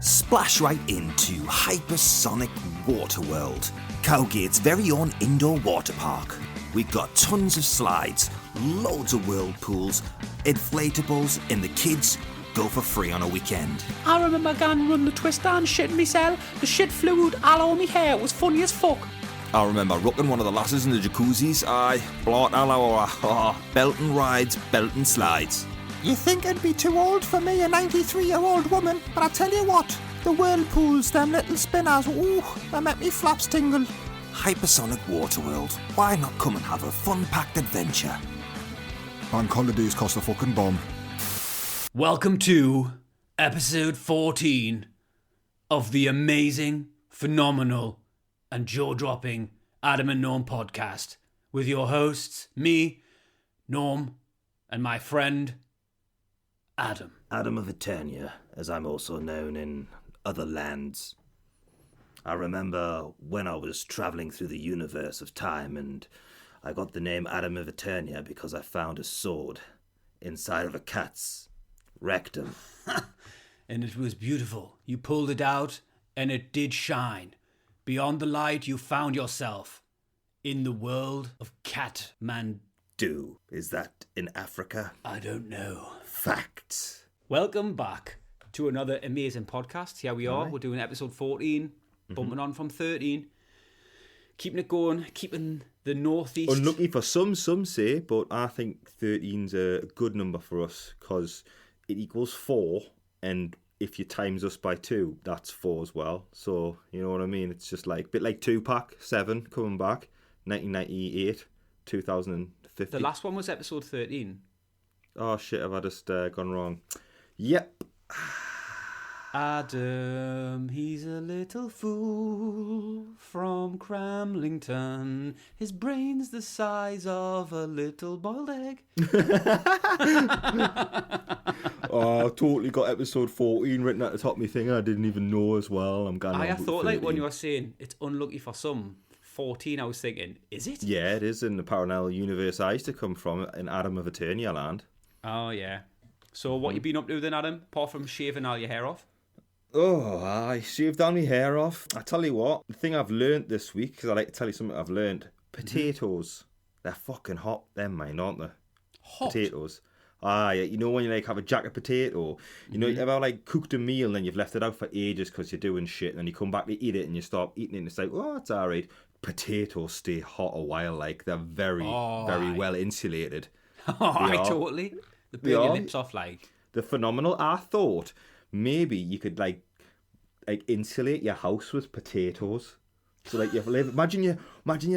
Splash right into Hypersonic Waterworld, Cowgate's very own indoor water park. We've got tons of slides, loads of whirlpools, inflatables, and the kids go for free on a weekend. I remember going run the twister and shitting myself. The shit fluid all over me hair. It was funny as fuck. I remember rocking one of the lasses in the jacuzzis. Aye, blot all over. Belting rides, belting slides. You think I'd be too old for me, a 93-year-old woman, but I tell you what, the whirlpools, them little spinners, ooh, they make me flaps tingle. Hypersonic Waterworld. Why not come and have a fun-packed adventure? Bank holidays cost a fucking bomb. Welcome to episode 14 of the amazing, phenomenal, and jaw-dropping Adam and Norm podcast with your hosts, me, Norm, and my friend, Adam. Adam of Eternia, as I'm also known in other lands. I remember when I was travelling through the universe of time and I got the name Adam of Eternia because I found a sword inside of a cat's rectum. And it was beautiful. You pulled it out and it did shine. Beyond the light, you found yourself in the world of Catmandu. Is that in Africa? I don't know. Facts. Welcome back to another amazing podcast. Here we are. Right. We're doing episode 14, bumping on from 13. Keeping it going, keeping the Northeast. Unlucky for some say, but I think 13's a good number for us because it equals 4, and if you times us by 2, that's 4 as well. So, you know what I mean? It's just like a bit like Tupac, 7 coming back, 1998, 2050. The last one was episode 13. Oh shit, have I just gone wrong? Yep. Adam, he's a little fool from Cramlington. His brain's the size of a little boiled egg. Oh, I totally got episode 14 written at the top of my thing. I didn't even know as well. I'm going. I thought like when you were saying it's unlucky for some 14, I was thinking, is it? Yeah, it is in the parallel universe I used to come from in Adam of Eternia land. Oh yeah. So what you been up to then, Adam? Apart from shaving all your hair off? Oh, I shaved down my hair off. I tell you what, the thing I've learnt this week, because I like to tell you something I've learnt, potatoes, they're fucking hot, them, mate, aren't they? Hot? Potatoes. Ah, yeah, you know when you like have a jacket potato, you know, you ever like cooked a meal and then you've left it out for ages because you're doing shit and then you come back to eat it and you stop eating it and it's like, oh, it's alright. Potatoes stay hot a while, like they're very well insulated. Totally. They burn your lips off like. They're phenomenal. I thought maybe you could like insulate your house with potatoes. So like imagine your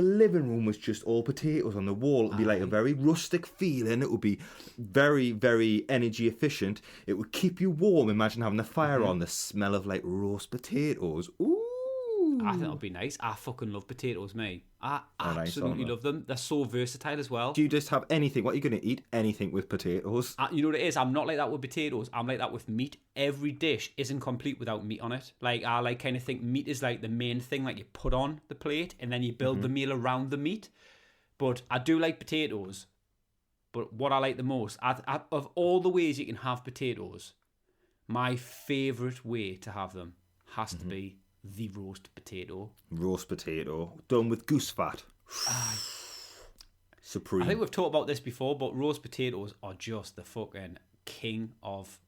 living room was just all potatoes on the wall. It'd be like a very rustic feeling. It would be very, very energy efficient. It would keep you warm. Imagine having the fire on, the smell of like roast potatoes. Ooh. I think that'll be nice. I fucking love potatoes, mate. I absolutely love them. They're so versatile as well. Do you just have anything? What are you going to eat? Anything with potatoes? You know what it is? I'm not like that with potatoes. I'm like that with meat. Every dish isn't complete without meat on it. Like, I like kind of think meat is like the main thing like you put on the plate and then you build the meal around the meat. But I do like potatoes. But what I like the most, of all the ways you can have potatoes, my favourite way to have them has to be the roast potato. Roast potato done with goose fat. Supreme. I think we've talked about this before, but roast potatoes are just the fucking king of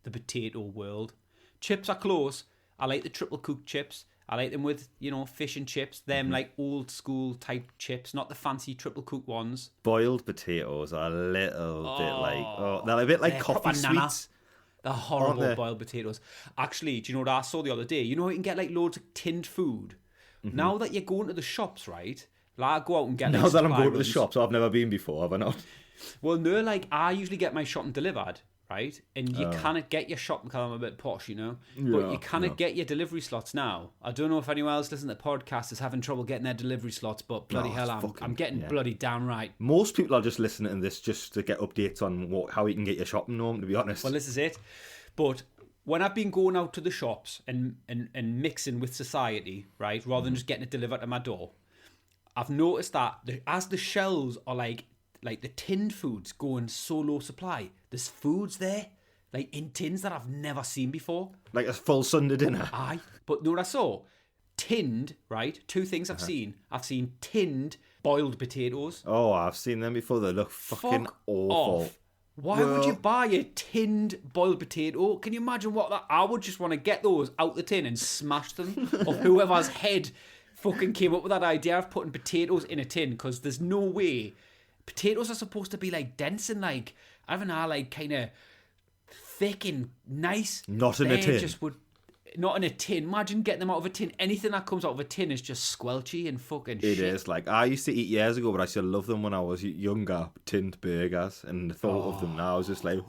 the potato world. Chips are close. I like the triple cooked chips. I like them with, fish and chips. Them like old school type chips, not the fancy triple cooked ones. Boiled potatoes are a little bit like, they're a bit like coffee sweets. The horrible boiled potatoes. Actually, do you know what I saw the other day? You know you can get like loads of tinned food. Now that you're going to the shops, right? Like I go out and get. Now that I'm going to the shops, I've never been before, have I not? Well, no, like I usually get my shopping delivered, right? And you cannot get your shopping because I'm a bit posh, but you cannot get your delivery slots now. I don't know if anyone else listening to the podcast is having trouble getting their delivery slots, but bloody hell, I'm getting bloody damn right. Most people are just listening to this just to get updates on how you can get your shopping home, to be honest. Well, this is it. But when I've been going out to the shops and mixing with society, right, rather than just getting it delivered to my door, I've noticed that as the shelves are like the tinned foods going so low supply, there's foods there like in tins that I've never seen before. Like a full Sunday dinner. Aye, but know what I saw? Tinned, right? Two things Uh-huh. I've seen. I've seen tinned boiled potatoes. Oh, I've seen them before. They look fucking Fuck awful. off. Why would you buy a tinned boiled potato? Can you imagine what that? I would just want to get those out the tin and smash them. Of whoever's head fucking came up with that idea of putting potatoes in a tin, because there's no way. Potatoes are supposed to be like dense and like, I don't know, like kind of thick and nice. Not in a They tin. Just would. Not in a tin. Imagine getting them out of a tin. Anything that comes out of a tin is just squelchy and fucking It shit. is. Like, I used to eat years ago, but I still love them when I was younger, tinned burgers. And the thought of them now is just like...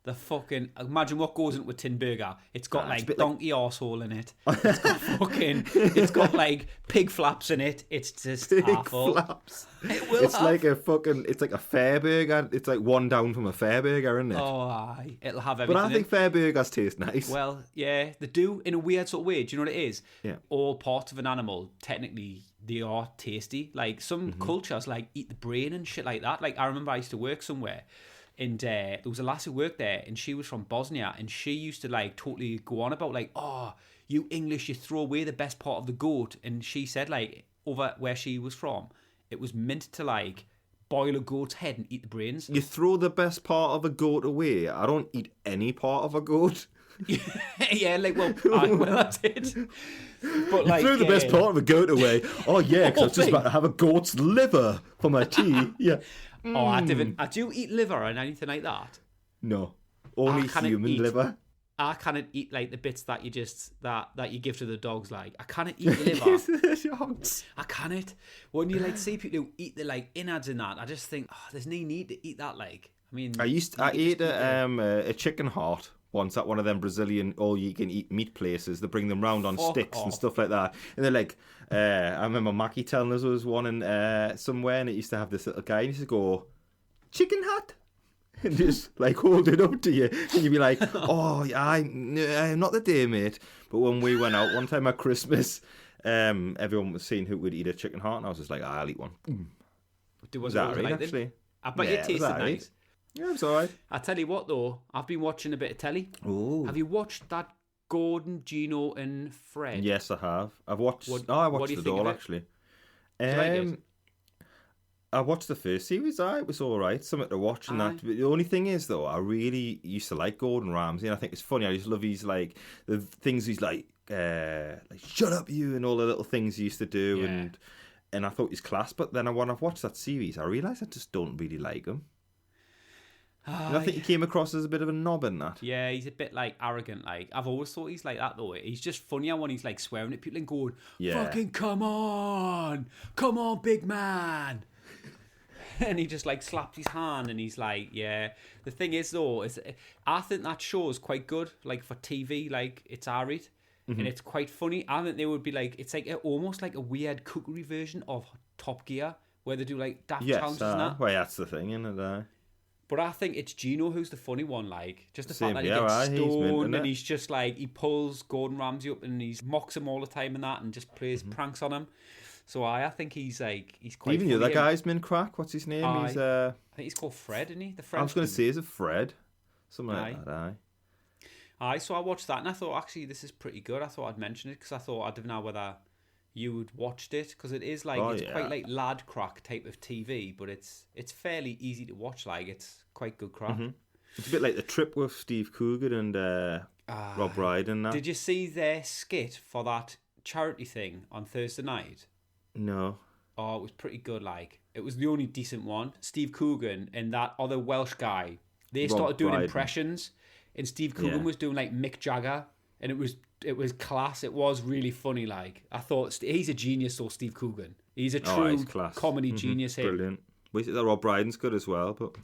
The fucking... Imagine what goes into a tin burger. It's got It's a like bit donkey arsehole in it. It's got fucking... It's got like pig flaps in it. It's just Big awful. flaps. It will It's have. like a fucking... It's like a fair burger. It's like one down from a fair burger, isn't it? Oh, aye. It'll have but everything I think fair burgers taste nice. Well, yeah, they do in a weird sort of way. Do you know what it is? Yeah. All parts of an animal, technically, they are tasty. Like, some cultures, like, eat the brain and shit like that. Like, I remember I used to work somewhere, and there was a lass who worked there, and she was from Bosnia, and she used to, like, totally go on about, like, oh, you English, you throw away the best part of the goat. And she said, like, over where she was from, it was meant to, like, boil a goat's head and eat the brains. You throw the best part of a goat away. I don't eat any part of a goat. Yeah, like, well, that's it. But, like, Throw the best part of a goat away. Oh, yeah, because I was just thing. about to have a goat's liver for my tea. Yeah. Oh, I do eat liver and anything like that. No. Only cannot human eat. liver. I cannot eat like the bits that you just that you give to the dogs. Like, I cannot eat the liver. I cannot. When you like see people who eat the like innards in that, I just think, oh, there's no need to eat that. Like, I mean, I ate a chicken heart once at one of them Brazilian all-you-can-eat meat places. They bring them round on Fuck sticks and off. stuff like that. And they're like, I remember Mackie telling us there was one in somewhere, and it used to have this little guy, and he used to go, chicken heart? And just like hold it up to you, and you'd be like, "Oh, I'm not the day, mate." But when we went out one time at Christmas, everyone was seeing who would eat a chicken heart, and I was just like, "I'll eat one." was that it right, like actually? them? I bet Yeah, it it was tasted alright. nice. Yeah, it was alright. I tell you what, though, I've been watching a bit of telly. Oh, Have you watched that Gordon, Gino, and Fred? yes, I have. I've watched. What- I what watched do you it think of all it? actually. you like it? I watched the first series. It was all right. Something to watch and that. But the only thing is, though, I really used to like Gordon Ramsay, and I think it's funny. I just love his like the things he's like "shut up, you," and all the little things he used to do, Yeah. and I thought he's class. But then when I've watched that series, I realised I just don't really like him. And I think he came across as a bit of a knob in that. Yeah, he's a bit like arrogant. Like, I've always thought he's like that though. He's just funnier when he's like swearing at people and going, Yeah. "Fucking come on, big man." And he just like slaps his hand and he's like, yeah. The thing is though, I think that show is quite good. Like for TV, like it's R-rated and it's quite funny. I think they would be like, it's like almost like a weird cookery version of Top Gear where they do like daft challenges and that. well, that's the thing, isn't it? But I think it's Gino who's the funny one, like, just the Same fact that he here, gets aye, he's mint, stoned innit? and he's just like, he pulls Gordon Ramsay up and he mocks him all the time and that and just plays pranks on him. So I think he's like, he's quite Even the funny. other guy's min crack. What's his name? Aye. He's I think he's called Fred, isn't he? The I was going to Frenchman. say, is it Fred? Something Aye. like that. Aye. Aye, so I watched that and I thought, actually, this is pretty good. I thought I'd mention it because I thought, I don't know whether you would watched it because it is like, it's quite like lad crack type of TV, but it's fairly easy to watch. Like, it's quite good crack. It's a bit like The Trip with Steve Coogan and Rob Brydon. And that. Did you see their skit for that charity thing on Thursday night? No. Oh, it was pretty good. Like, it was the only decent one. Steve Coogan and that other Welsh guy, they Rob started doing Brydon. impressions, and Steve Coogan Yeah. was doing like Mick Jagger, and it was class. It was really funny. Like, I thought he's a genius. Though Steve Coogan, he's a true he's class. comedy genius. Him. Brilliant. We think that Rob Brydon's good as well, but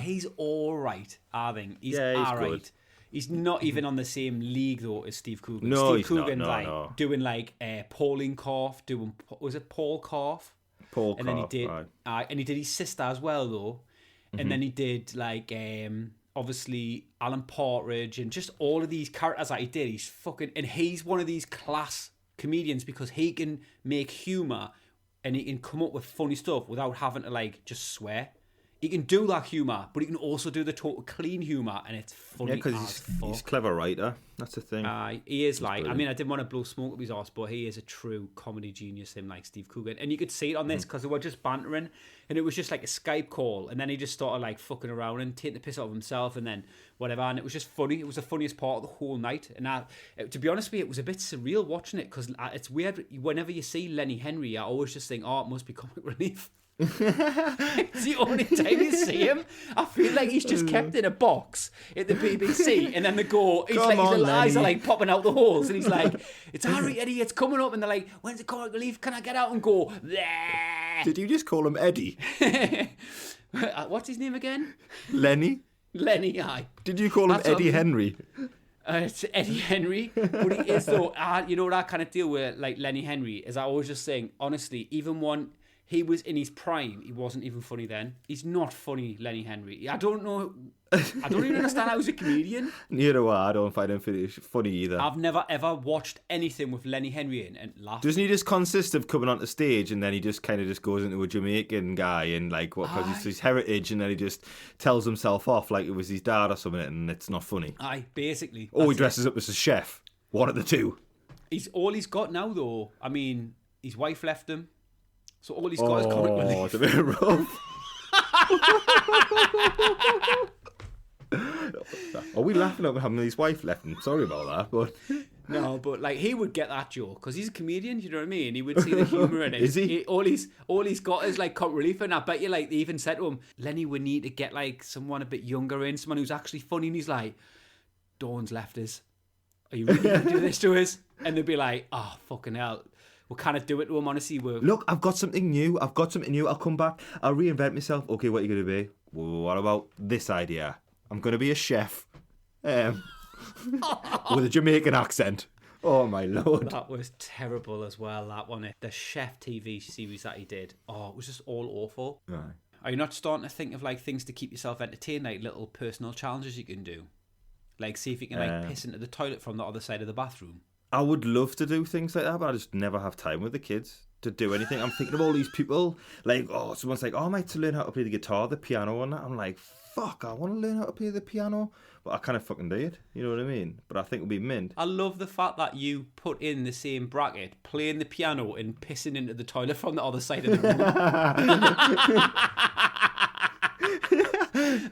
He's all right. I think he's Yeah, he's all right. good. He's not even on the same league though as Steve Coogan. No, Steve he's not. Coogan's No, like no. doing like Pauline Corf, was it Paul Corf? Paul And then he Corf, did, aye. and he did his sister as well though, and then he did like obviously Alan Partridge and just all of these characters that he did. He's fucking, and he's one of these class comedians because he can make humor and he can come up with funny stuff without having to like just swear. He can do that humour, but he can also do the total clean humour, and it's funny. Yeah, because he's a clever writer. That's the thing. He is brilliant. I mean, I didn't want to blow smoke up his arse, but he is a true comedy genius, him like Steve Coogan. And you could see it on this because they were just bantering, and it was just like a Skype call, and then he just started like fucking around and taking the piss out of himself, and then whatever. And it was just funny. It was the funniest part of the whole night. And to be honest with you, it was a bit surreal watching it because it's weird. Whenever you see Lenny Henry, I always just think, oh, it must be comic relief. It's the only time you see him. I feel like he's just kept in a box at the BBC, and then they go, his little eyes are like popping out the holes, and he's like, "It's Harry, Eddie, it's coming up," and they're like, "When's the comic relief? Can I get out and go?" Bleh. Did you just call him Eddie? What's his name again? Lenny? Lenny, aye. Did you call him Eddie Henry? It's Eddie Henry, but he is though. You know what I kind of deal with like Lenny Henry is I always just saying, honestly, even when he was in his prime, he wasn't even funny then. He's not funny, Lenny Henry. I don't know. I don't even understand how he's a comedian. Neither do I. I don't find him funny either. I've never ever watched anything with Lenny Henry in and laughed. Doesn't he just consist of coming onto stage and then he just kind of just goes into a Jamaican guy and like what because it's his heritage and then he just tells himself off like it was his dad or something and it's not funny. Aye, basically. Or he dresses up as a chef. One of the two. All he's got now though. I mean, his wife left him. So all he's got is comic relief. Oh, it's a bit rough. Are we laughing at having his wife left him? Sorry about that, but... No, but like he would get that joke because he's a comedian, you know what I mean? He would see the humour in it. Is he? All he's got is like comic relief, and I bet you like they even said to him, Lenny, we need to get like someone a bit younger in, someone who's actually funny, and he's like, Dawn's left us. Are you really going to do this to us? And they'd be like, oh, fucking hell. We can't do it to him, honestly. Look, I've got something new. I'll come back. I'll reinvent myself. Okay, what are you going to be? Well, what about this idea? I'm going to be a chef. With a Jamaican accent. Oh, my Lord. That was terrible as well, that one. The Chef TV series that he did. Oh, it was just all awful. Right. Are you not starting to think of like things to keep yourself entertained, like little personal challenges you can do? Like see if you can like piss into the toilet from the other side of the bathroom. I would love to do things like that, but I just never have time with the kids to do anything. I'm thinking of all these people, like, oh, someone's like, oh, I might to learn how to play the guitar, the piano and that. I'm like, fuck, I want to learn how to play the piano, but I kind of fucking do it, you know what I mean? But I think it would be mint. I love the fact that you put in the same bracket, playing the piano and pissing into the toilet from the other side of the room.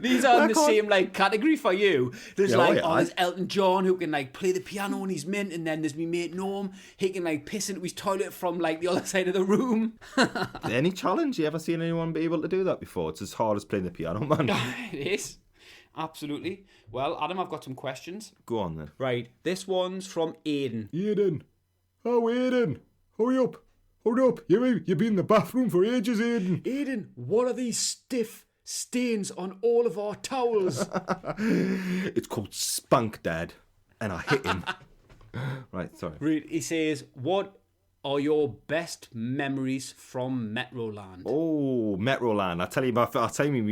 These are in the same like category for you. There's there's Elton John who can like play the piano and he's mint, and then there's me mate Norm. He can like piss into his toilet from like the other side of the room. Any challenge? You ever seen anyone be able to do that before? It's as hard as playing the piano, man. It is. Absolutely. Well, Adam, I've got some questions. Go on then. Right. This one's from Aiden. Aiden. Oh, Aiden. Hurry up. Hurry up. You've been in the bathroom for ages, Aiden. Aiden, what are these stiff stains on all of our towels? It's called Spunk, Dad. And I hit him. Right, sorry. He says, what are your best memories from Metroland? Oh, Metroland. I'll tell you my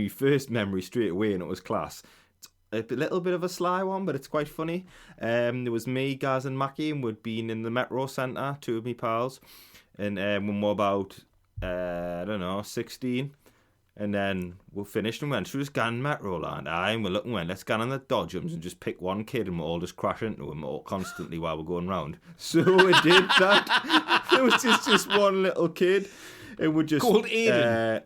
first memory straight away, and it was class. It's a little bit of a sly one, but it's quite funny. There was me, Gaz and Mackie, and we'd been in the Metro Centre, two of me pals. And when we were about, 16. And then we finished and went, should we just go on Metroland? And we're looking, let's go on the Dodgems and just pick one kid and we'll all just crash into him all constantly while we're going round. So we did that. It was just one little kid. And we just... Called Aiden.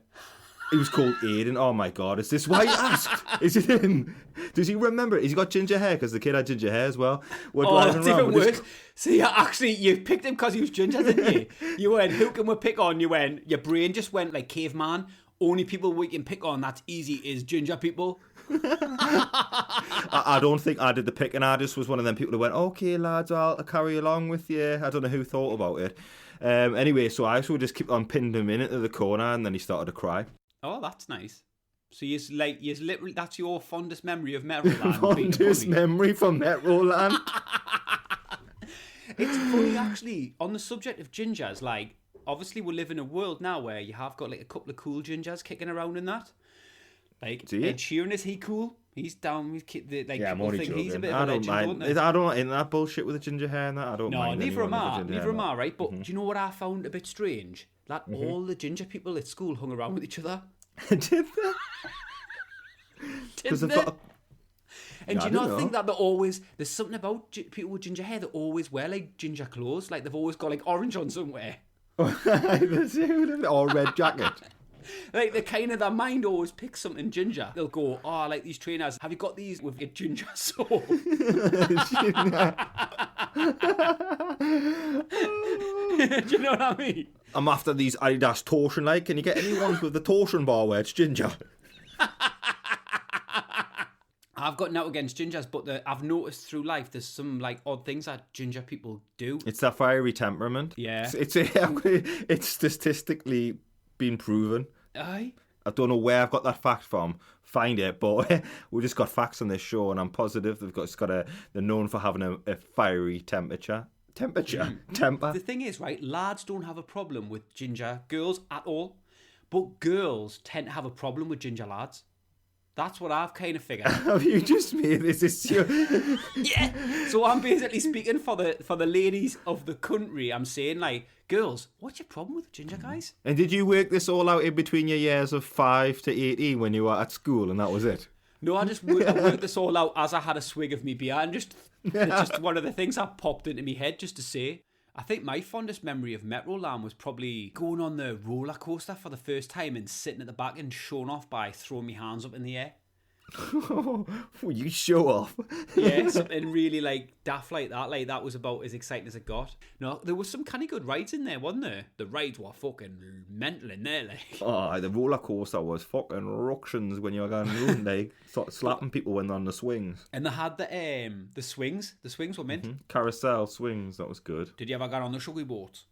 He was called Aiden. Oh my God, is this why you asked? Is it him? Does he remember it? He's got ginger hair because the kid had ginger hair as well. We're that's even worse. See, actually, you picked him because he was ginger, didn't you? You went, who can we pick on? You went, your brain just went like caveman. Only people we can pick on that's easy is ginger people. I don't think I did the picking. I just was one of them people who went, okay, lads, I'll carry along with you. I don't know who thought about it. Anyway, so I just kept on pinning him into the corner and then he started to cry. Oh, that's nice. So you literally, that's your fondest memory of Metroland. Fondest memory from Metroland. It's funny, actually, on the subject of gingers, like, obviously we live in a world now where you have got like a couple of cool gingers kicking around in that. Like Ed Sheeran, is he cool? He's down with I'm only joking. He's a bit of a legend, I don't mind that bullshit with the ginger hair and that. I don't mind. No, neither am I, right? But do you know what I found a bit strange? That all the ginger people at school hung around with each other. Did they? Because they've got a... And Yeah, do I you don't not know. think that there's something about people with ginger hair that always wear like ginger clothes? Like they've always got like orange on somewhere. or red jacket. Like their mind always picks something ginger. They'll go, oh, I like these trainers. Have you got these with a ginger sole? Do you know what I mean? I'm after these Adidas torsion, like. Can you get any ones with the torsion bar where it's ginger? I've got nothing against gingers, but I've noticed through life there's some like odd things that ginger people do. It's that fiery temperament. Yeah. It's statistically been proven. Aye. I don't know where I've got that fact from. Find it, but we just got facts on this show, and I'm positive they're known for having a fiery temper. The thing is, right, lads don't have a problem with ginger girls at all, but girls tend to have a problem with ginger lads. That's what I've kind of figured. Have you just made this issue? Yeah. So I'm basically speaking for the ladies of the country. I'm saying, like, girls, what's your problem with ginger guys? And did you work this all out in between your years of 5 to 18 when you were at school, and that was it? No, I worked this all out as I had a swig of me beer, and it's just one of the things that popped into my head just to say. I think my fondest memory of Metroland was probably going on the roller coaster for the first time and sitting at the back and showing off by throwing my hands up in the air. You show off. Yeah, something really like daft like that. Like that was about as exciting as it got. No, there was some kind of good rides in there, wasn't there? The rides were fucking mental in there, like. Oh, the roller coaster was fucking ructions when you were going around, like sort of slapping people when they're on the swings. And they had the swings. The swings were mint. Carousel swings, that was good. Did you ever get on the sugary boats?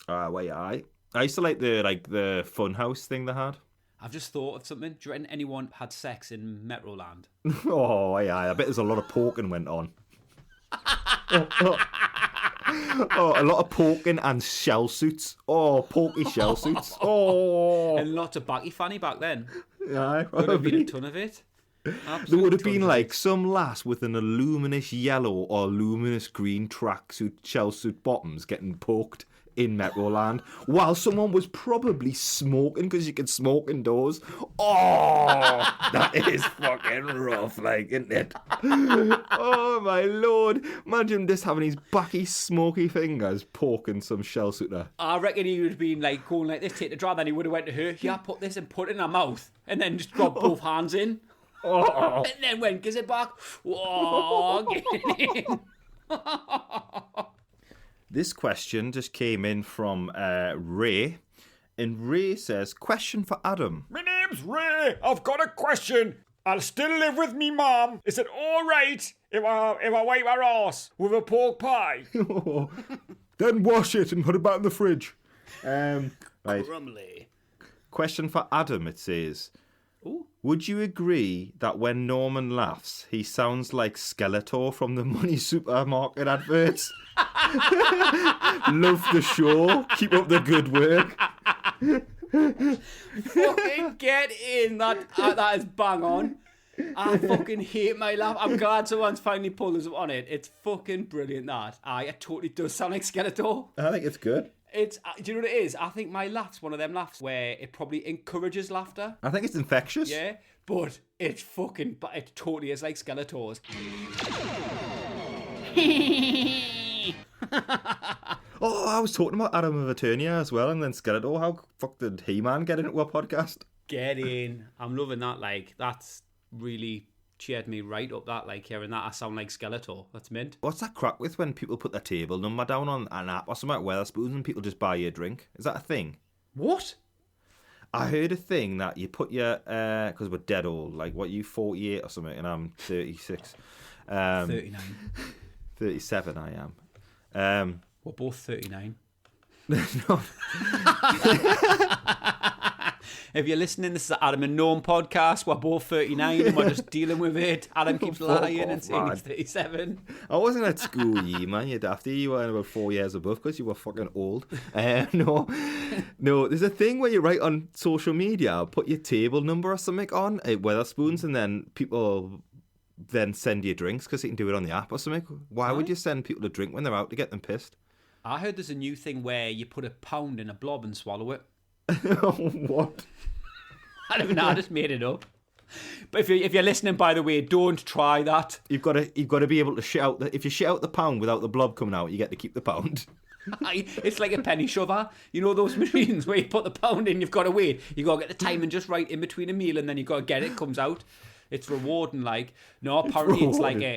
I used to like the fun house thing they had. I've just thought of something. Do you reckon anyone had sex in Metroland? Oh, yeah, I bet there's a lot of poking went on. Oh, a lot of poking and shell suits. Oh, pokey shell suits. Oh. And lots of backy fanny back then. Yeah, Would have been a ton of it. There would have been like some lass with an luminous yellow or luminous green tracksuit shell suit bottoms getting poked in Metroland while someone was probably smoking because you can smoke indoors. Oh, that is fucking rough, like, isn't it? Oh my lord, imagine just having his backy smoky fingers poking some shell suiter. I reckon he would have been like going like this, take the draw, then he would have went to her, yeah, put this and put it in her mouth, and then just got both hands in. Oh. And then went, gives it back. Whoa, get it in. This question just came in from Ray, and Ray says, question for Adam. My name's Ray. I've got a question. I'll still live with me mum. Is it all right if I wipe her ass with a pork pie? Then wash it and put it back in the fridge. Right. Crumbly. Question for Adam, it says. Ooh. Would you agree that when Norman laughs, he sounds like Skeletor from the Money Supermarket adverts? Love the show. Keep up the good work. Fucking get in. That is bang on. I fucking hate my laugh. I'm glad someone's finally pulled us up on it. It's fucking brilliant, that. It totally does sound like Skeletor. I think it's good. Do you know what it is? I think my laugh's one of them laughs where it probably encourages laughter. I think it's infectious. Yeah, but it totally is like Skeletor's. Oh, I was talking about Adam of Eternia as well, and then Skeletor. How fuck did He-Man get into a podcast? Get in. I'm loving that. Like, that's really cheered me right up, that, like, hearing that I sound like Skeletor. That's mint. What's that crack with when people put their table number down on an app or something like Wetherspoons and people just buy you a drink? Is that a thing? What? I heard a thing that you put your, because we're dead old, like, what, you 48 or something, and I'm 36. 39. 37 I am. We're both 39. No. If you're listening, this is the Adam and Norm podcast. We're both 39 and we're just dealing with it. Adam keeps lying and saying he's 37. I wasn't at school, man, you dafty. You were about 4 years above because you were fucking old. No, there's a thing where you write on social media, put your table number or something on at Wetherspoons, and then people then send you drinks because you can do it on the app or something. Why would you send people a drink when they're out to get them pissed? I heard there's a new thing where you put £1 in a blob and swallow it. What? I don't know, I just made it up. But if you're listening, by the way, don't try that. You've got to be able to shit out if you shit out the pound without the blob coming out, you get to keep the pound. It's like a penny shover. You know those machines where you put the pound in, you've got to wait. You've got to get the timing just right in between a meal, and then you've got to get it comes out. It's rewarding. Like, no, apparently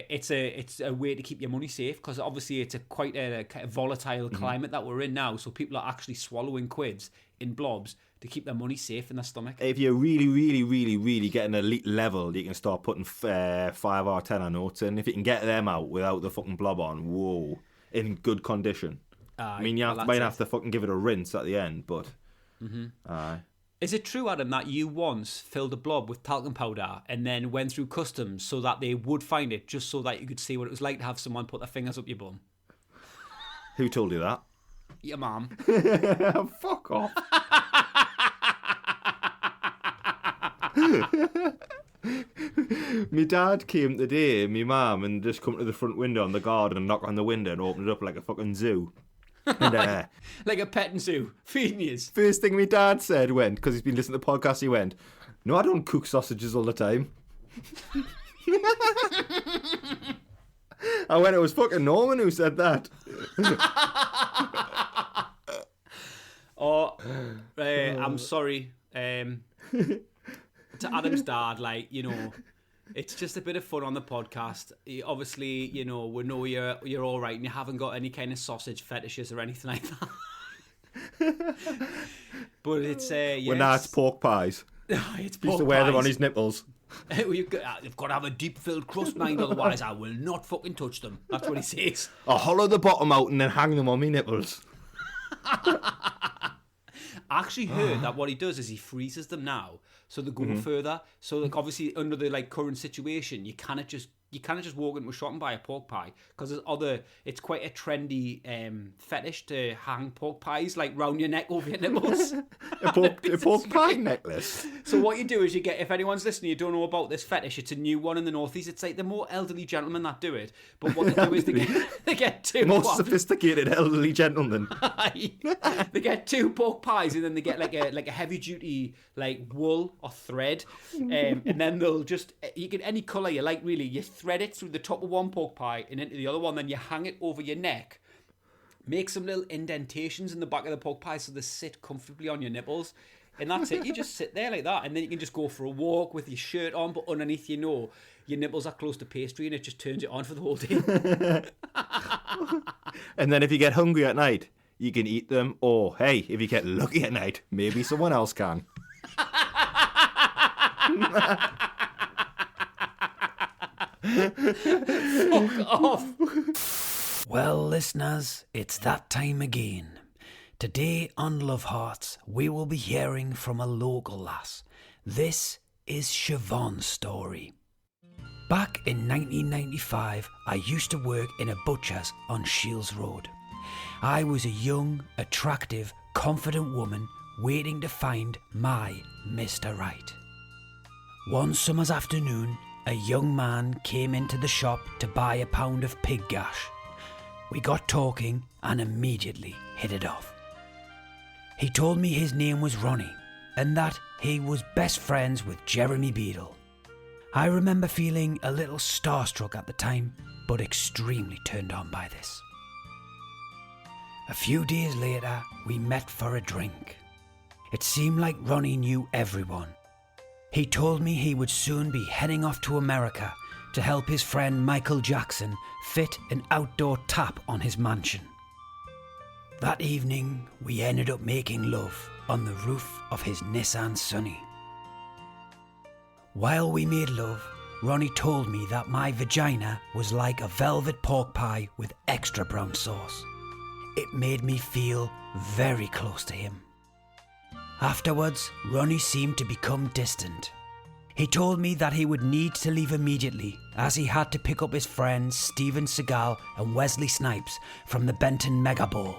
it's a way to keep your money safe, because obviously it's quite a volatile climate that we're in now. So people are actually swallowing quids in blobs to keep their money safe in their stomach. If you're really, really, really, really getting an elite level, you can start putting 5 or 10 notes in. If you can get them out without the fucking blob on, whoa, in good condition. I mean, you might have to fucking give it a rinse at the end, but... Is it true, Adam, that you once filled a blob with talcum powder and then went through customs so that they would find it, just so that you could see what it was like to have someone put their fingers up your bum? Who told you that? Your mum. Fuck off. My dad came today, my mum, and just come to the front window on the garden and knock on the window and open it up like a fucking zoo. And, like a petting zoo, feeding you. First thing my dad said because he's been listening to the podcast, he went, "No, I don't cook sausages all the time." I went, "It was fucking Norman who said that." I'm sorry. To Adam's dad, like, you know, it's just a bit of fun on the podcast. Obviously, you know, we know you're all right and you haven't got any kind of sausage fetishes or anything like that. But it's it's pork pies. It's pork he used to wear them on his nipples. You've got to have a deep filled crust, mind, otherwise I will not fucking touch them. That's what he says. I'll hollow the bottom out and then hang them on my nipples. I actually heard that what he does is he freezes them now, so they go further. So, like, obviously under the like current situation, you cannot just walk into a shop and buy a pork pie, because it's quite a trendy fetish to hang pork pies like round your neck over your nipples. a pork pie necklace. So what you do is if anyone's listening, you don't know about this fetish, it's a new one in the Northeast. It's like the more elderly gentlemen that do it, but what they do is they get two more sophisticated elderly gentlemen. They get 2 pork pies, and then they get like a heavy duty like wool or thread, and then they'll just, you get any colour you like, really. You thread it through the top of one pork pie and into the other one, then you hang it over your neck, make some little indentations in the back of the pork pie so they sit comfortably on your nipples, and that's it. You just sit there like that, and then you can just go for a walk with your shirt on, but underneath, you know, your nipples are close to pastry, and it just turns it on for the whole day. And then if you get hungry at night, you can eat them, or hey, if you get lucky at night, maybe someone else can. Fuck off. Well, listeners, it's that time again. Today on Love Hearts, we will be hearing from a local lass. This is Siobhan's story. Back in 1995, I used to work in a butcher's on Shields Road. I was a young, attractive, confident woman waiting to find my Mr. Right. One summer's afternoon, a young man came into the shop to buy a pound of pig gash. We got talking and immediately hit it off. He told me his name was Ronnie and that he was best friends with Jeremy Beadle. I remember feeling a little starstruck at the time, but extremely turned on by this. A few days later, we met for a drink. It seemed like Ronnie knew everyone. He told me he would soon be heading off to America to help his friend Michael Jackson fit an outdoor tap on his mansion. That evening, we ended up making love on the roof of his Nissan Sunny. While we made love, Ronnie told me that my vagina was like a velvet pork pie with extra brown sauce. It made me feel very close to him. Afterwards, Ronnie seemed to become distant. He told me that he would need to leave immediately, as he had to pick up his friends Steven Seagal and Wesley Snipes from the Benton Mega Bowl.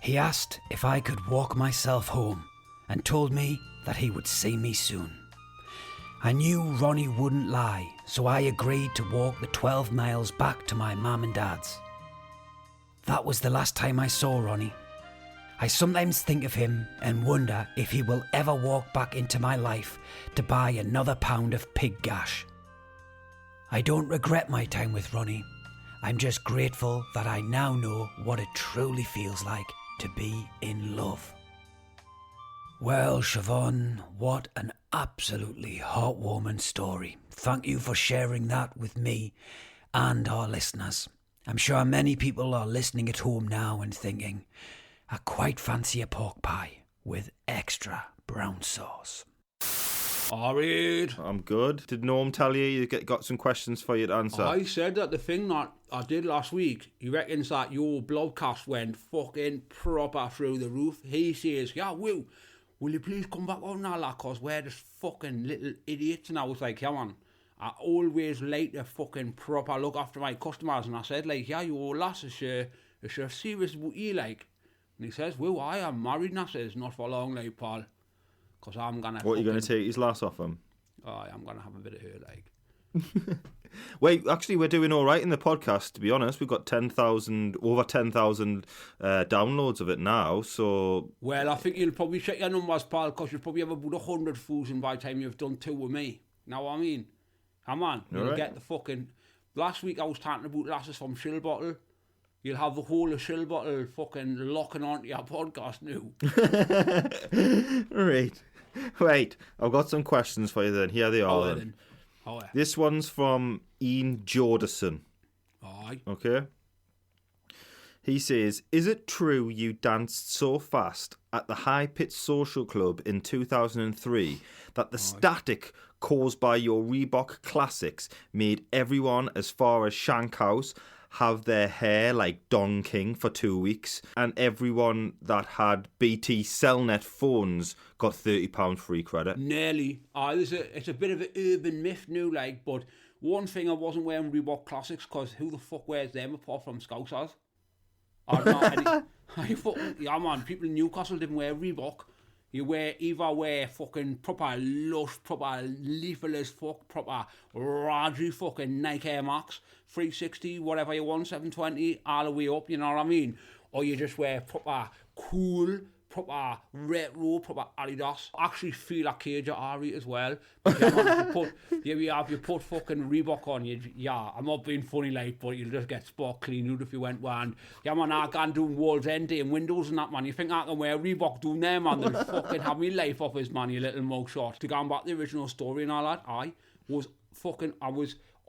He asked if I could walk myself home and told me that he would see me soon. I knew Ronnie wouldn't lie, so I agreed to walk the 12 miles back to my mum and dad's. That was the last time I saw Ronnie. I sometimes think of him and wonder if he will ever walk back into my life to buy another pound of pig gash. I don't regret my time with Ronnie. I'm just grateful that I now know what it truly feels like to be in love. Well, Siobhan, what an absolutely heartwarming story. Thank you for sharing that with me and our listeners. I'm sure many people are listening at home now and thinking, I quite fancy a pork pie with extra brown sauce. All right. I'm good. Did Norm tell you got some questions for you to answer? I said that the thing that I did last week, he reckons that your blogcast went fucking proper through the roof. He says, yeah, will you please come back on now, lad, because we're just fucking little idiots. And I was like, yeah, man, I always like to fucking proper look after my customers. And I said, like, yeah, you old lass, it's a serious what you like. And he says, well, I am married. And I says, not for long, like, pal. Because I'm going to... What, are you going to take his lass off him? Oh, I'm going to have a bit of her, like. Wait, actually, we're doing all right in the podcast, to be honest. We've got over 10,000 downloads of it now, so... Well, I think you'll probably check your numbers, pal, because you'll probably have about 100,000 by the time you've done 2 with me. Know what I mean? Come on, you'll get the fucking... Last week I was talking about lasses from Shill Bottle. You'll have the whole of Shill Bottle fucking locking onto your podcast now. Right. Wait, I've got some questions for you then. Here they are then. Oh, yeah. This one's from Ian Jordison. Aye. Okay. He says, is it true you danced so fast at the High Pit Social Club in 2003 that the static caused by your Reebok Classics made everyone as far as Shank House have their hair like Don King for 2 weeks, and everyone that had BT Cellnet phones got £30 free credit? Nearly. It's a bit of an urban myth now, like, but one thing I wasn't wearing Reebok Classics, because who the fuck wears them apart from Scousers? Yeah, man, people in Newcastle didn't wear Reebok. You either wear fucking proper lush, proper lethal as fuck, proper raggy fucking Nike Air Max, 360, whatever you want, 720, all the way up, you know what I mean? Or you just wear proper cool, proper retro, proper Adidas. I actually feel like Cage at Ari as well. But yeah, man, you put fucking Reebok on, I'm not being funny like, but you'll just get spot clean out if you went round. Yeah, man, I can't do World's End Day and Windows and that, man. You think I can wear Reebok doing there, man? They'll fucking have me life off his man, you little mugshot. To go back to the original story and all that, I was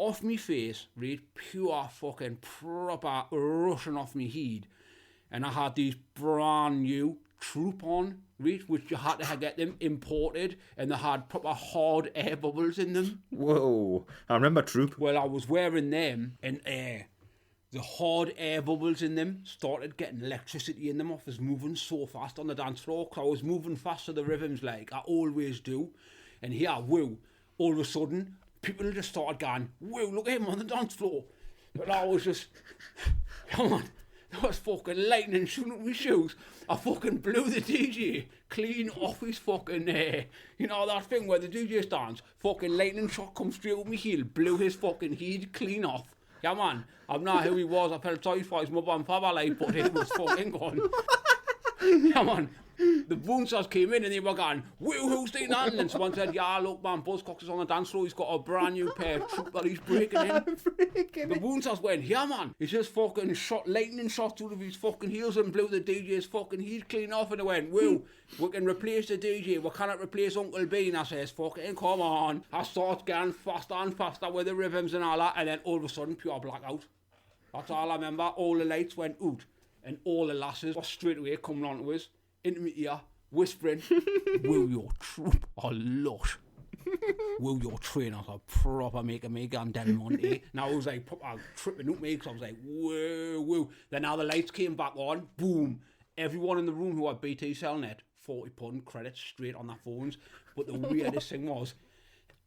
off me face, right, pure fucking proper rushing off me head. And I had these brand new Troop on, right, which you had to get them imported, and they had proper hard air bubbles in them. Whoa, I remember Troop. Well, I was wearing them, and the hard air bubbles in them started getting electricity in them off us moving so fast on the dance floor, because I was moving fast to the rhythms like I always do. And here, woo, all of a sudden, people just started going, woo, look at him on the dance floor. But I was just, come on. I was fucking lightning shooting at my shoes. I fucking blew the DJ clean off his fucking, you know that thing where the DJ stands, fucking lightning shot comes straight with my heel, blew his fucking head clean off. Yeah, man, I'm not who he was. I felt sorry for his mother and father, like, but it was fucking gone. Yeah, man. The bouncers came in and they were going, woo, who's doing that? And someone said, yeah, look, man, Buzzcocks is on the dance floor. He's got a brand new pair of Troop that he's breaking in. The bouncers went, yeah, man. He just fucking shot lightning shots out of his fucking heels and blew the DJ's fucking heat clean off. And they went, woo, we can replace the DJ. We cannot replace Uncle B. And I says, fucking come on. I start getting faster and faster with the rhythms and all that. And then all of a sudden, pure blackout. That's all I remember. All the lights went out. And all the lasses were straight away coming on to us. Into my ear, whispering, will your Troop or lush? Will your trainers are proper making me go down Monday? Now I was like proper tripping up me because I was like, whoa, whoa. Then now the lights came back on, boom. Everyone in the room who had BT Cellnet, £40 credits straight on their phones. But the weirdest thing was,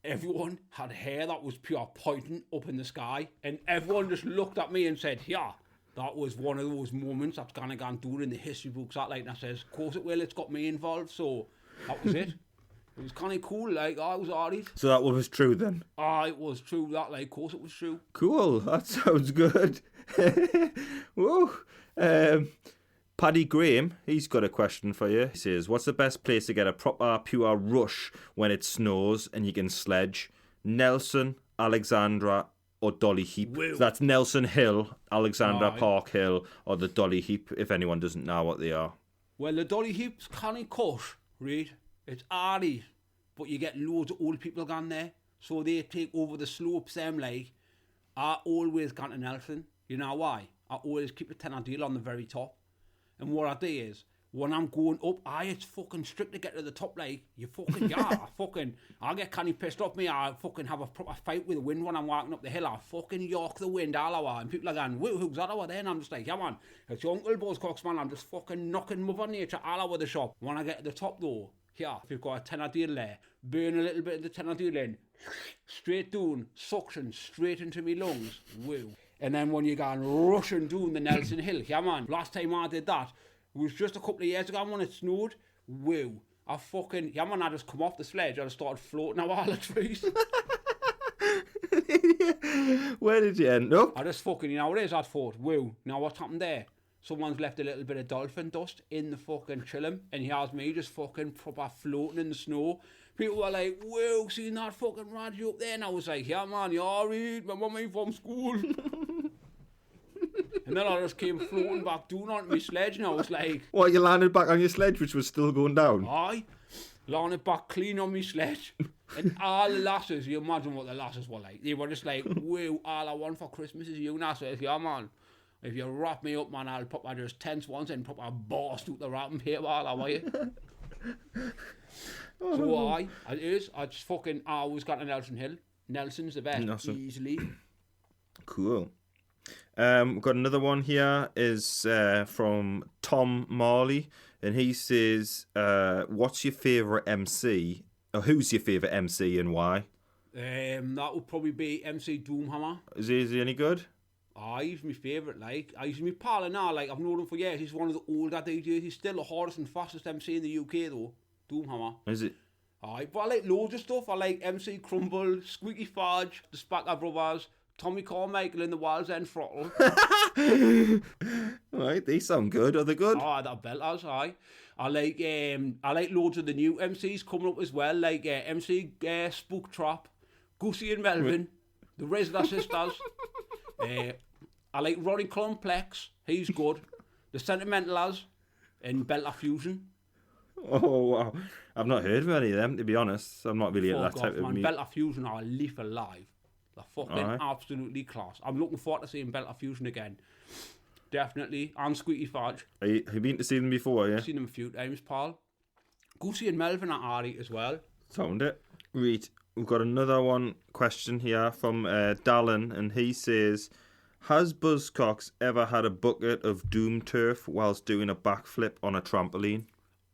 everyone had hair that was pure pointing up in the sky. And everyone just looked at me and said, yeah. That was one of those moments that's going to go and do it in the history books. That like, and I says, of course it will, it's got me involved. So that was it. It was kind of cool, like, it was alright. So that was true then? It was true, that, like, of course it was true. Cool, that sounds good. Whoa. Paddy Graham, he's got a question for you. He says, what's the best place to get a proper, pure rush when it snows and you can sledge? Nelson, Alexandra, or Dolly Heap? So that's Nelson Hill, Alexandra Park Hill, or the Dolly Heap, if anyone doesn't know what they are. Well, the Dolly Heap's canny cut, right? It's hardy, but you get loads of old people gone there, so they take over the slopes, like. I always gone to Nelson. You know why? I always keep a tenner deal on the very top. And what I do is, when I'm going up, it's fucking strict to get to the top, like, you fucking, I get canny pissed off me, I fucking have a proper fight with the wind when I'm walking up the hill, I fucking york the wind all over, and people are going, who's that over there? And I'm just like, yeah man, it's your Uncle Buzzcocks, man, I'm just fucking knocking Mother Nature all over the shop. When I get to the top though, here, if you've got a tenner deal there, burn a little bit of the tenner deal in, straight down, suction, straight into me lungs, woo. And then when you're going rushing down the Nelson Hill, yeah man, last time I did that, it was just a couple of years ago when it snowed. Woo. I just come off the sledge, I just started floating out all the trees. Where did you end up? I just fucking, what it is, I thought, woo. Now what's happened there? Someone's left a little bit of dolphin dust in the fucking chillum, and he has me just fucking proper floating in the snow. People were like, whoa, seen that fucking rad you up there? And I was like, yeah man, you're alright, my mummy from school. And then I just came floating back down onto my sledge, and I was like... What, you landed back on your sledge, which was still going down? Aye. Landed back clean on my sledge. And all the lasses, you imagine what the lasses were like. They were just like, whoa, all I want for Christmas is you. And I said, yeah, man, if you wrap me up, man, I'll put my just tense ones and put my burst out the wrapping paper all over you. So I just fucking, I always got to Nelson Hill. Nelson's the best, easily. Cool. We've got another one here, is from Tom Marley, and he says, what's your favourite MC, or who's your favourite MC and why? That would probably be MC Doomhammer. Is he any good? He's my favourite, like. He's my pal now, like, I've known him for years. He's one of the older DJs. He's still the hardest and fastest MC in the UK, though. Doomhammer. Is it? But I like loads of stuff. I like MC Crumble, Squeaky Fudge, the Spacker Brothers, Tommy Carmichael and the Wild's End Throttle. Right, they sound good. Are they good? That belters, aye. I like loads of the new MCs coming up as well, like MC Spook Trap, Gussie and Melvin, the Razzle Sisters. I like Ronnie Complex, he's good. The Sentimentalers and Belter Fusion. Oh wow, I've not heard of any of them, to be honest. I'm not really at that type of music. Belter Fusion are a leaf alive. They're fucking absolutely class. I'm looking forward to seeing Belter Fusion again. Definitely. And Squeaky Fudge. Have you been to see them before, yeah? I've seen them a few times, pal. Gussie and Melvin are alright as well. Sound it. Right, we've got another question here from Dallin, and he says, has Buzzcocks ever had a bucket of doom turf whilst doing a backflip on a trampoline?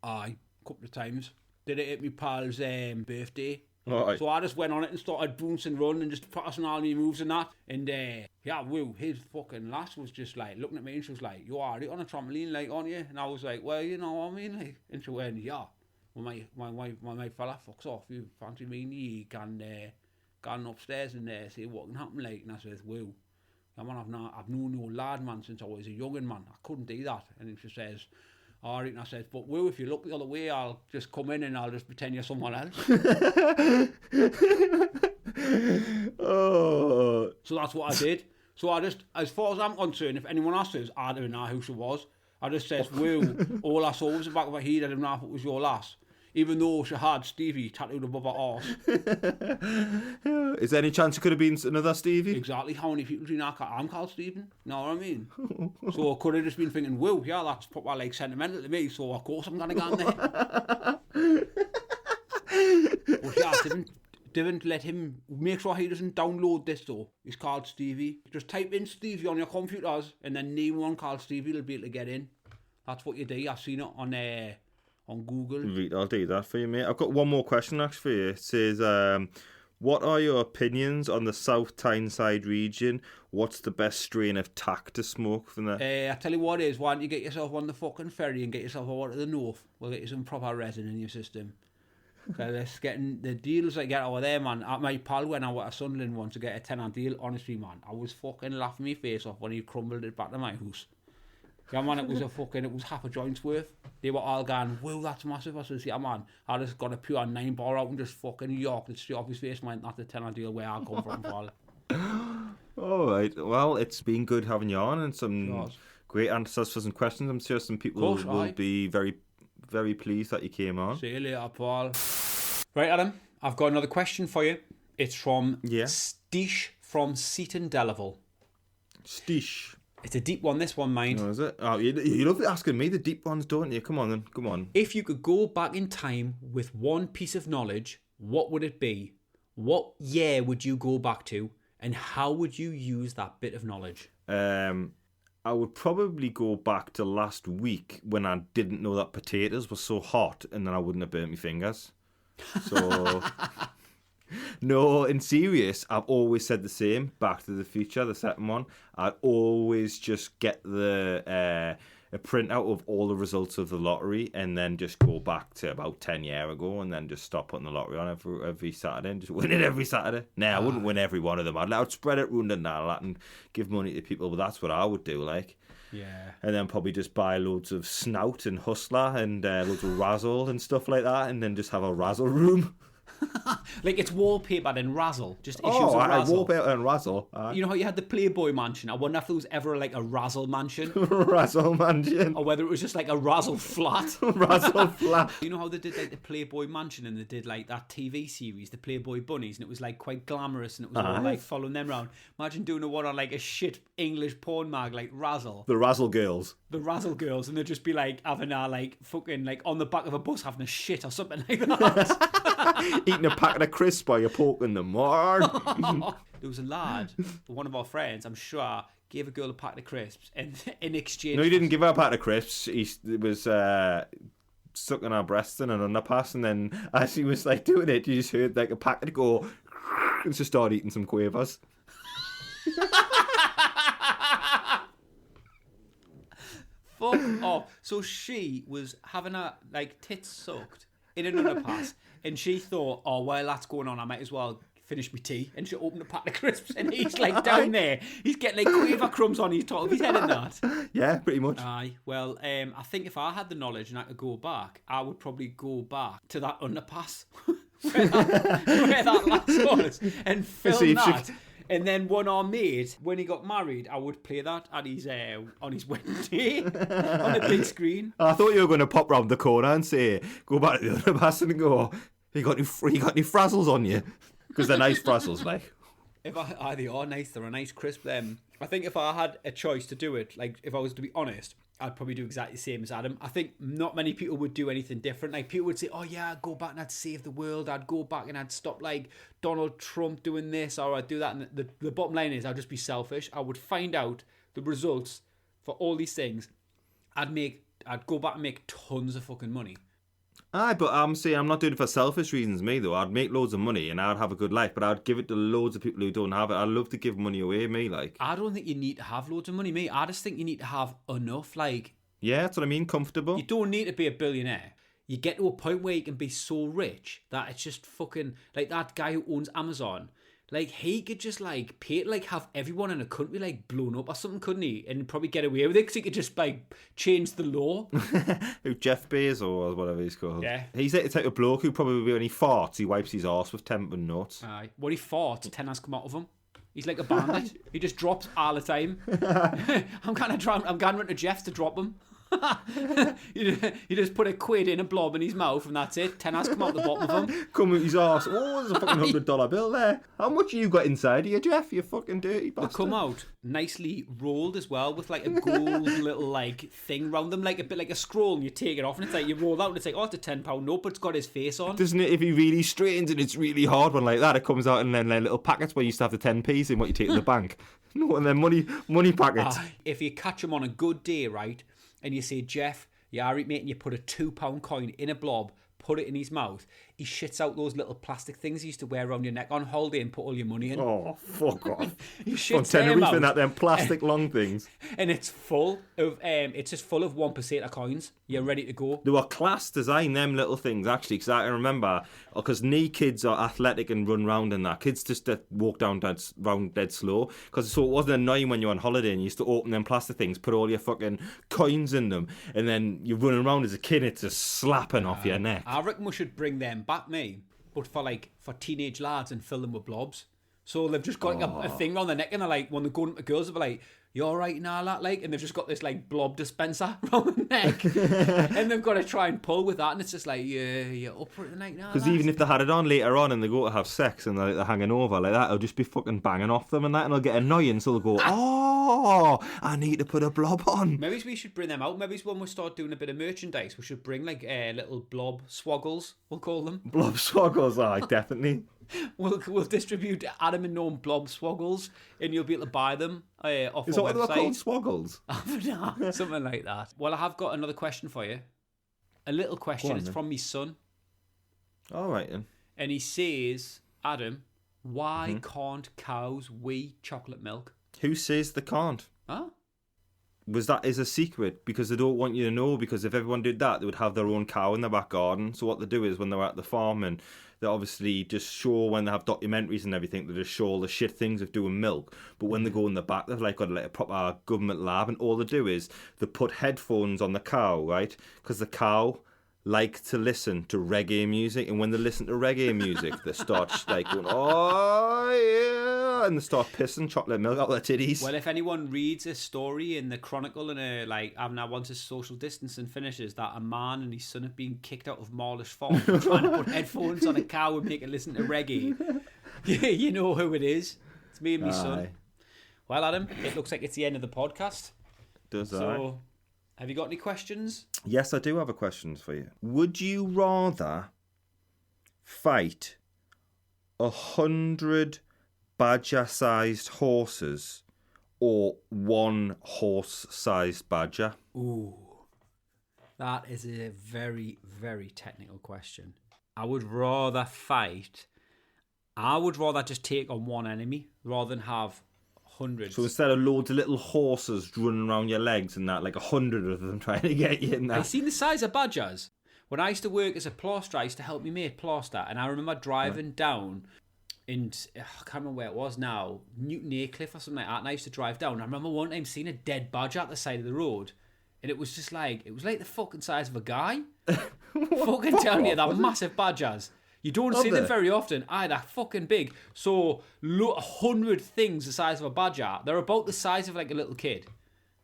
Aye, a couple of times. Did it at my pal's birthday. Right. So I just went on it and started bouncing, running and just practicing all my moves and that. And his fucking lass was just like looking at me and she was like, you are on a trampoline, like, aren't you? And I was like, well, you know what I mean, like. And she went, yeah. Well, my fella fucks off. You fancy me? You can gone upstairs and see what can happen, like. And I said, well, yeah, man, I've known you lad, man, since I was a youngin' man. I couldn't do that. And then she says, all right, and I said, but Will, if you look the other way, I'll just come in and I'll just pretend you're someone else. Oh. So that's what I did. So I just, as far as I'm concerned, if anyone else says, I don't know who she was, I just says, Will, all I saw was the back of her head, I didn't know if it was your lass. Even though she had Stevie tattooed above her arse. Is there any chance it could have been another Stevie? Exactly. How many people do you know I'm called Stephen? You know what I mean? So I could have just been thinking, well, yeah, that's proper like sentimental to me, so of course I'm going to go in there. But yeah, didn't let him, make sure he doesn't download this though. He's called Stevie. Just type in Stevie on your computers and then name one called Stevie will be able to get in. That's what you do. I've seen it on Google. Right, I'll do that for you, mate. I've got one more question actually for you. It says, what are your opinions on the South Tyneside region? What's the best strain of tack to smoke from there? I tell you what it is, why don't you get yourself on the fucking ferry and get yourself over to the north? We'll get you some proper resin in your system. Because getting the deals I get over there, man. At my pal when I went to Sunderland once to get a tenner deal, honestly, man, I was fucking laughing my face off when he crumbled it back to my house. Yeah, man, it was half a joint's worth. They were all going, "Whoa, that's massive." I said, "Yeah, man, I just got a pure 9-bar out and just fucking yorked it straight off his face, man. That's the tenner deal where I come from, pal." All right. Well, it's been good having you on and some Yours. great answers for some questions. I'm sure some people Course, will aye. be very, very pleased that you came on. See you later, Paul. Right, Adam, I've got another question for you. It's from Steesh from Seaton Delaval. Steesh. It's a deep one, this one, mind. Oh, is it? Oh, you love asking me the deep ones, don't you? Come on, then. Come on. If you could go back in time with one piece of knowledge, what would it be? What year would you go back to, and how would you use that bit of knowledge? I would probably go back to last week when I didn't know that potatoes were so hot, and then I wouldn't have burnt my fingers. So, no, in serious, I've always said the same. Back to the Future, the second one. I'd always just get a printout of all the results of the lottery, and then just go back to about 10 years ago, and then just stop putting the lottery on every Saturday and just win it every Saturday. Nah, I wouldn't win every one of them. I'd spread it around and give money to people, but that's what I would do, like. Yeah. And then probably just buy loads of Snout and Hustler and loads of Razzle and stuff like that, and then just have a Razzle room. Like, it's wallpapered in Razzle, just issues Oh, of I Razzle. wallpaper and Razzle. You know how you had the Playboy Mansion? I wonder if there was ever like a Razzle Mansion, Razzle Mansion. or whether it was just like a Razzle flat. Razzle flat. You know how they did like the Playboy Mansion, and they did like that TV series, the Playboy Bunnies, and it was like quite glamorous, and it was all like following them around. Imagine doing a one on like a shit English porn mag like Razzle. The Razzle girls. The Razzle girls, and they'd just be like having a like fucking like on the back of a bus having a shit or something like that. Eating a packet of crisps while you're poking them. There was a lad, one of our friends, I'm sure, gave a girl a packet of crisps, and in exchange, No, he didn't give her a packet of crisps. He was sucking her breasts in an underpass, and then as he was like doing it, you just heard like a packet go and just started eating some quavers. Fuck off. So she was having her like tits sucked in an underpass, and she thought, "Oh, while that's going on, I might as well finish my tea." And she opened a pack of crisps, and he's like down there, he's getting like quaver crumbs on his top of his head and that. Yeah, pretty much. Aye, well, I think if I had the knowledge and I could go back, I would probably go back to that underpass where that last was, and film that. And then when our mate, when he got married, I would play that at his on his wedding day on a big screen. I thought you were going to pop round the corner and say, go back to the other person and go, you got any frazzles on you? Because they're nice frazzles, like. They are nice. They're a nice crisp. I think if I had a choice to do it, like if I was to be honest, I'd probably do exactly the same as Adam. I think not many people would do anything different. Like people would say, "Oh yeah, I'd go back and I'd save the world. I'd go back and I'd stop like Donald Trump doing this, or I'd do that." And the bottom line is, I'd just be selfish. I would find out the results for all these things. I'd go back and make tons of fucking money. Aye, but I'm saying I'm not doing it for selfish reasons, me though. I'd make loads of money and I'd have a good life, but I'd give it to loads of people who don't have it. I'd love to give money away, me, like. I don't think you need to have loads of money, mate. I just think you need to have enough, like. Yeah, that's what I mean, comfortable. You don't need to be a billionaire. You get to a point where you can be so rich that it's just fucking like that guy who owns Amazon. Like he could just like pay to like have everyone in a country like blown up or something, couldn't he? And probably get away with it because he could just like change the law. Who, Jeff Bezos or whatever he's called. Yeah. He's the type of bloke who probably when he farts, he wipes his arse with 10 notes. When he farts, 10 has come out of him. He's like a bandit. He just drops all the time. I'm going to Jeff's to drop him. you just put a quid in a blob in his mouth and that's it. 10 has come out the bottom of him. Come with his arse. Oh, there's a fucking $100 bill there. How much you got inside of you, Jeff? You fucking dirty bastard. They come out nicely rolled as well with like a gold little like thing round them, like a bit like a scroll, and you take it off and it's like you roll out and it's like, oh, it's a £10 note, but it's got his face on. Doesn't it? If he really strains and it's really hard one like that, it comes out in then little packets where you used to have the 10p's in what you take to the bank. No, and then money packets. If you catch him on a good day, right, and you say, Jeff, yeah, right, mate, and you put a £2 coin in a blob, put it in his mouth, he shits out those little plastic things he used to wear around your neck on holiday and put all your money in. Oh, fuck off. He On shits them Tenerife out, and that, them plastic long things. and it's full of it's just full of 1% coins. You're ready to go. They were class design, them little things, actually, because I can remember, because knee kids are athletic and run round and that. Kids just walk round dead slow. Because so it wasn't annoying when you're on holiday and you used to open them plastic things, put all your fucking coins in them, and then you're running around as a kid, it's just slapping off your neck. I reckon we should bring them back, mate, but for teenage lads and fill them with blobs. So they've just got like a thing on their neck, and they're like, when they're going to girls, they'll be like, "You all right now, that?" Like, and they've just got this like blob dispenser around the neck, and they've got to try and pull with that, and it's just like, yeah, you're up for it tonight now. Because even if they had it on later on and they go to have sex and they're hanging over like that, it'll just be fucking banging off them and that, and it'll get annoying, so they'll go, "Oh, I need to put a blob on." Maybe we should bring them out. Maybe when we start doing a bit of merchandise, we should bring like little blob swoggles, we'll call them. Blob swoggles, aye, definitely. We'll distribute Adam and Norm blob swoggles, and you'll be able to buy them off Is that our what they're called, website. swoggles? Nah, something like that. Well, I have got another question for you. A little question. It's from me son. All right, then. And he says, Adam, why can't cows wee chocolate milk? Who says they can't? Huh? That is a secret, because they don't want you to know, because if everyone did that, they would have their own cow in their back garden. So what they do is when they're at the farm, and they obviously just show, when they have documentaries and everything, they just show all the shit things of doing milk. But when they go in the back, they've like got like a proper government lab, and all they do is they put headphones on the cow, right? Because the cow like to listen to reggae music, and when they listen to reggae music, they start like going, "Oh yeah," and they start pissing chocolate milk out their titties. Well, if anyone reads a story in the Chronicle and now once his social distancing finishes, that a man and his son have been kicked out of Marlish Farm for trying to put headphones on a cow and make it listen to reggae, you know who it is. It's me and my son. Well, Adam, it looks like it's the end of the podcast. Does that? So, have you got any questions? Yes, I do have a question for you. Would you rather fight 100 badger-sized horses or one horse-sized badger? Ooh, that is a very, very technical question. I would rather just take on one enemy rather than have hundreds. So instead of loads of little horses running around your legs and that, like 100 of them trying to get you in that. I've seen the size of badgers. When I used to work as a plasterer, I used to help me mate plaster, and I remember driving down in, I can't remember where it was now, Newton Aycliffe or something like that, and I used to drive down. I remember one time seeing a dead badger at the side of the road, and it was just like, it was like the fucking size of a guy. Fucking telling you, they're massive badgers. You don't see them very often. Aye, they're fucking big. So, 100 things the size of a badger. They're about the size of like a little kid.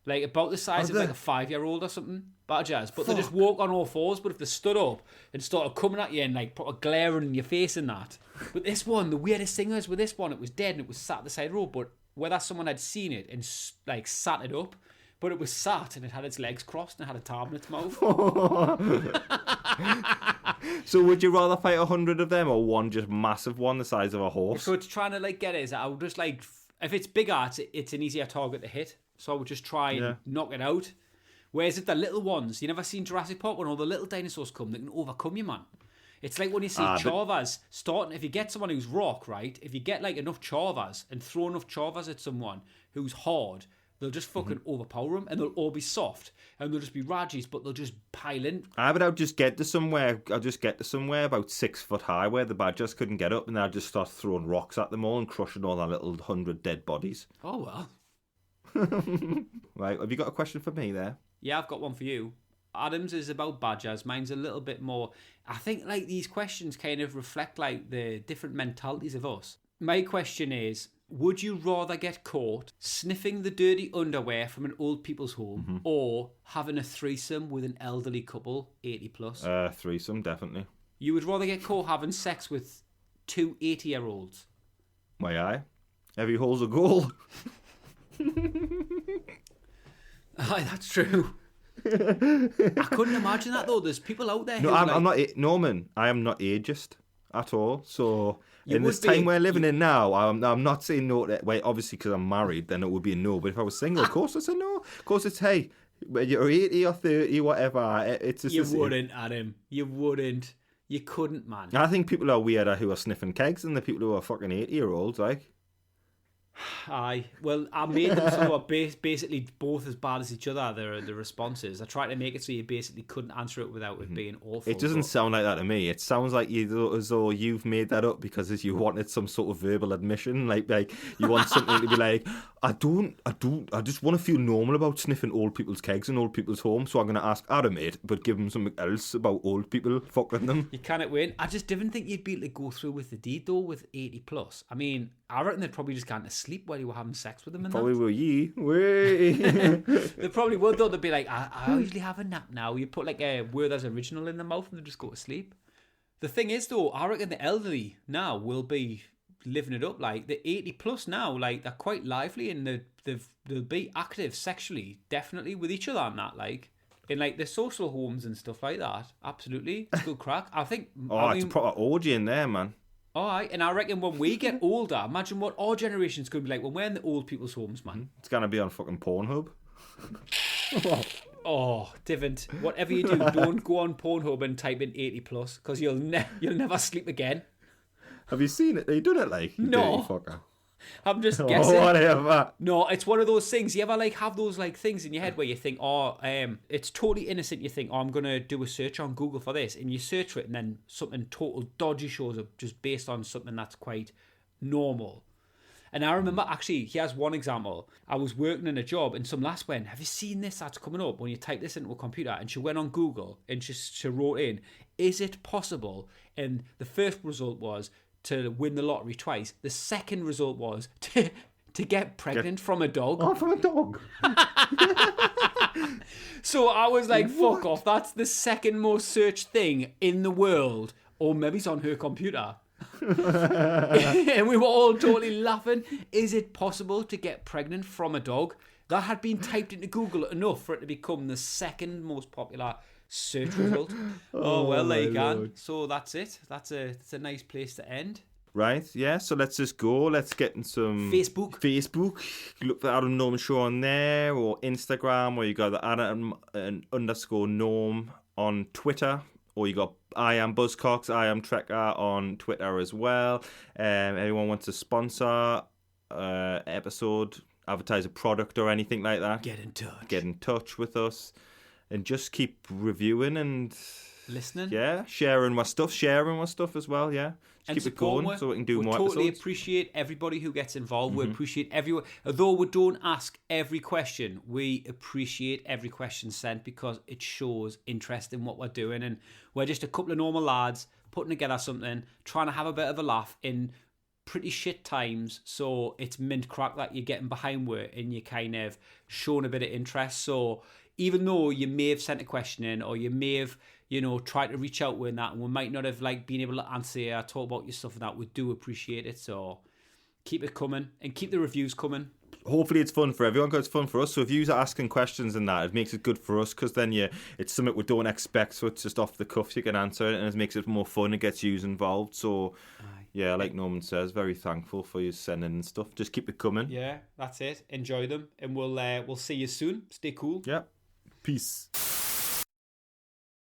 Like about the size of like a 5-year-old or something. Badgers. But they just walk on all fours. But if they stood up and started coming at you and like proper glaring in your face and that. But this one, the weirdest thing is with this one, it was dead and it was sat at the side of the road. But whether someone had seen it and like sat it up. But it was sat and it had its legs crossed and it had a tab in its mouth. So would you rather fight 100 of them or one just massive one the size of a horse? So it's trying to like get it is I would just like, if it's bigger, it's an easier target to hit. So I would just try and knock it out. Whereas if the little ones, you never seen Jurassic Park when all the little dinosaurs come, they can overcome you, man. It's like when you see chavas starting, if you get someone who's rock, right? If you get like enough chavas and throw enough chavas at someone who's hard, they'll just fucking overpower them, and they'll all be soft, and they'll just be raggies, but they'll just pile in. I'll just get to somewhere. I'll just get to somewhere about 6 foot high where the badgers couldn't get up, and then I'll just start throwing rocks at them all and crushing all their little 100 dead bodies. Oh well. Right, have you got a question for me there? Yeah, I've got one for you. Adam's is about badgers. Mine's a little bit more. I think like these questions kind of reflect like the different mentalities of us. My question is, would you rather get caught sniffing the dirty underwear from an old people's home or having a threesome with an elderly couple, 80 plus? Threesome, definitely. You would rather get caught having sex with 2 80-year-olds? Why, aye. Every hole's a goal. Aye, that's true. I couldn't imagine that though. There's people out there who I'm not, Norman, I am not ageist at all, so... You in this time we're living in now, I'm not saying no to... Well, obviously, because I'm married, then it would be a no. But if I was single, of course it's a no. Of course it's, hey, you're 80 or 30, whatever. It's just... You wouldn't, Adam. You wouldn't. You couldn't, man. I think people are weirder who are sniffing kegs than the people who are fucking 80-year-olds, like. Aye. Well, I made them so they were basically both as bad as each other, the responses. I tried to make it so you basically couldn't answer it without it being awful. It doesn't sound like that to me. It sounds like as though you've made that up because you wanted some sort of verbal admission. Like you want something to be like, I just want to feel normal about sniffing old people's kegs in old people's homes, so I'm going to ask Adam it, but give him something else about old people fucking them. You cannot win. I just didn't think you'd be able to go through with the deed, though, with 80 plus. I mean, I reckon they'd probably just gone to sleep while you were having sex with them. And Probably that. will ye. Way. They probably would, though. They'd be like, I usually have a nap now. You put like a Werther's Original in their mouth and they just go to sleep. The thing is, though, I reckon the elderly now will be living it up. Like the 80 plus now, like they're quite lively and they'll be active sexually, definitely with each other and that, like in like the social homes and stuff like that. Absolutely, it's good crack. I think. It's a proper orgy in there, man. All right, and I reckon when we get older, imagine what our generation's going to be like when we're in the old people's homes, man. It's gonna be on fucking Pornhub. Oh, different. Whatever you do, don't go on Pornhub and type in 80 plus because you'll never sleep again. Have you seen it? Have you done it, like? You No. dirty fucker. I'm just guessing. Whatever. No, it's one of those things. You ever like have those like things in your head where you think, it's totally innocent. You think, I'm gonna do a search on Google for this, and you search for it, and then something total dodgy shows up just based on something that's quite normal. And I remember actually, here's one example. I was working in a job, and some lass went, "Have you seen this that's coming up when you type this into a computer?" And she went on Google and she wrote in, "Is it possible?" And the first result was to win the lottery twice. The second result was to get pregnant from a dog. Oh, from a dog. So I was like, fuck off. That's the second most searched thing in the world. Or maybe it's on her computer. And we were all totally laughing. Is it possible to get pregnant from a dog? That had been typed into Google enough for it to become the second most popular search result. Oh well, there you go. So that's it. It's a nice place to end. Right, yeah, so let's just go. Let's get in some Facebook. Look for Adam Norman Show on there, or Instagram, or you got the Adam _Norm on Twitter, or you got I am Buzzcocks, I am Trekker on Twitter as well. Anyone wants to sponsor episode, advertise a product or anything like that, Get in touch with us, and just keep reviewing and listening. Yeah, sharing my stuff as well. Yeah, just keep it going so we can do more episodes. We totally appreciate everybody who gets involved. We appreciate everyone. Although we don't ask every question, we appreciate every question sent because it shows interest in what we're doing, and we're just a couple of normal lads putting together something, trying to have a bit of a laugh in pretty shit times. So it's mint crack that you're getting behind with and you're kind of showing a bit of interest. So even though you may have sent a question in, or you may have, tried to reach out with that, and we might not have been able to answer or talk about your stuff and that, we do appreciate it. So keep it coming and keep the reviews coming. Hopefully it's fun for everyone, because it's fun for us. So if you are asking questions and that, it makes it good for us, because then it's something we don't expect, so it's just off the cuff, you can answer it, and it makes it more fun. It gets you involved. So yeah, like Norman says, very thankful for you sending and stuff. Just keep it coming. Yeah, that's it. Enjoy them, and we'll see you soon. Stay cool. Yeah. Peace.